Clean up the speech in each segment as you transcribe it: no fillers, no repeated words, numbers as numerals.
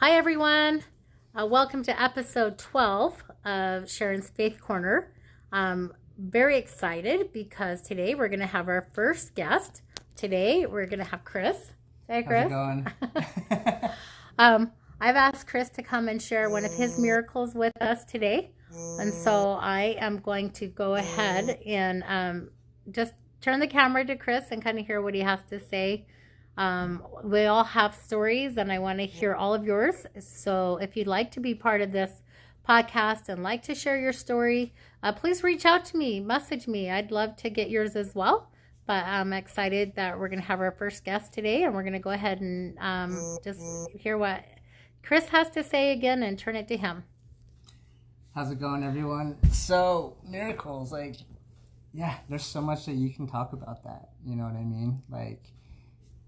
Hi, everyone. Welcome to episode 12 of Sharon's Faith Corner. Very excited because today we're going to have our first guest. Today we're going to have Chris. Hey, Chris. How's it going? I've asked Chris to come and share one of his miracles with us today. And so I am going to go ahead and just turn the camera to Chris and kind of hear what he has to say. We all have stories and I want to hear all of yours. So if you'd like to be part of this podcast and like to share your story, please reach out to me, message me. I'd love to get yours as well. But I'm excited that we're going to have our first guest today and we're going to go ahead and just hear what Chris has to say again and turn it to him. How's it going, everyone? So, miracles, there's so much that you can talk about that. You know what I mean?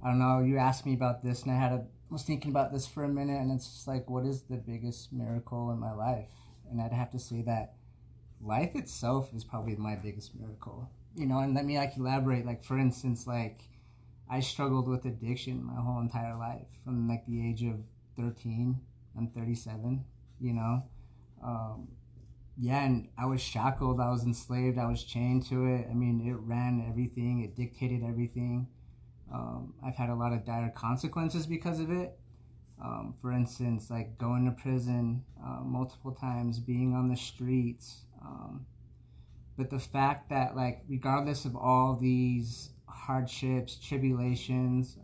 I don't know, you asked me about this and I was thinking about this for a minute, and it's just like, what is the biggest miracle in my life? And I'd have to say that life itself is probably my biggest miracle. You know, and let me elaborate. For instance, I struggled with addiction my whole entire life from the age of 13. I'm 37, you know. And I was shackled, I was enslaved, I was chained to it. I mean, it ran everything, it dictated everything. I've had a lot of dire consequences because of it. For instance, going to prison multiple times, being on the streets. But the fact that, regardless of all these hardships, tribulations,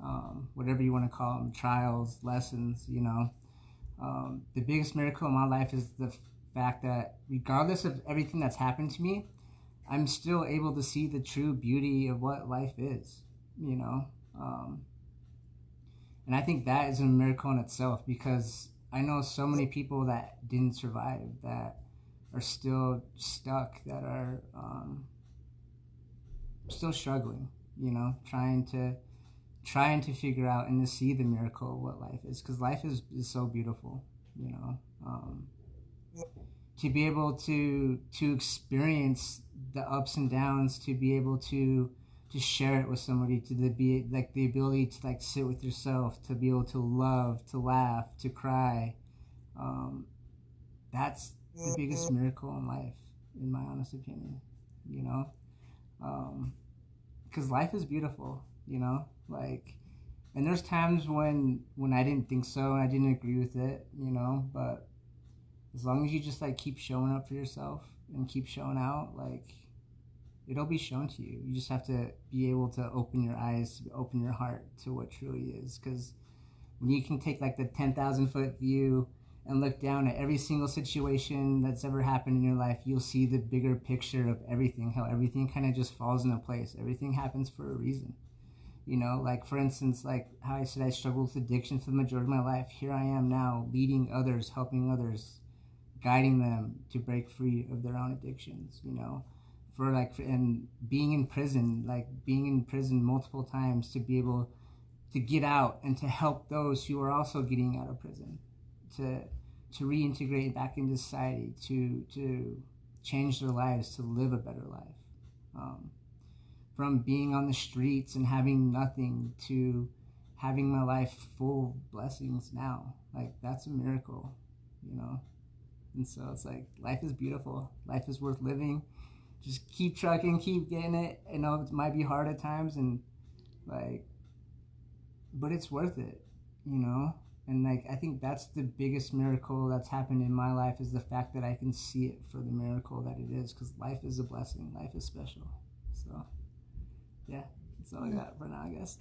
whatever you want to call them, trials, lessons, you know, the biggest miracle in my life is the fact that regardless of everything that's happened to me, I'm still able to see the true beauty of what life is, you know. And I think that is a miracle in itself, because I know so many people that didn't survive, that are still stuck, that are still struggling, you know, trying to figure out and to see the miracle of what life is, because life is so beautiful, you know. To be able to experience the ups and downs, to be able to share it with somebody, to be the ability to sit with yourself, to be able to love, to laugh, to cry, that's the biggest miracle in life, in my honest opinion, you know. Because life is beautiful, you know, and there's times when I didn't think so and I didn't agree with it, you know, but as long as you just keep showing up for yourself and keep showing out, it'll be shown to you. You just have to be able to open your eyes, open your heart to what truly is. Because when you can take the 10,000 foot view and look down at every single situation that's ever happened in your life, you'll see the bigger picture of everything, how everything kind of just falls into place. Everything happens for a reason. You know, for instance, how I said I struggled with addiction for the majority of my life. Here I am now leading others, helping others, guiding them to break free of their own addictions, you know. And being in prison multiple times, to be able to get out and to help those who are also getting out of prison, to reintegrate back into society, to change their lives, to live a better life. From being on the streets and having nothing to having my life full of blessings now, that's a miracle, you know. And so it's life is beautiful, life is worth living. Just keep trucking, keep getting it. I know it might be hard at times, and but it's worth it, you know. And I think that's the biggest miracle that's happened in my life, is the fact that I can see it for the miracle that it is, because life is a blessing, life is special. So yeah, that's all I got for now, I guess.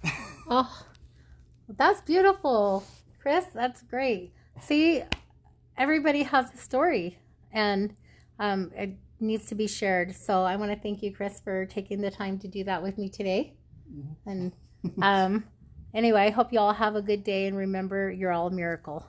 Oh, that's beautiful, Chris. That's great. See, everybody has a story, and it needs to be shared. So I want to thank you, Chris, for taking the time to do that with me today. And anyway, I hope you all have a good day, and remember, you're all a miracle.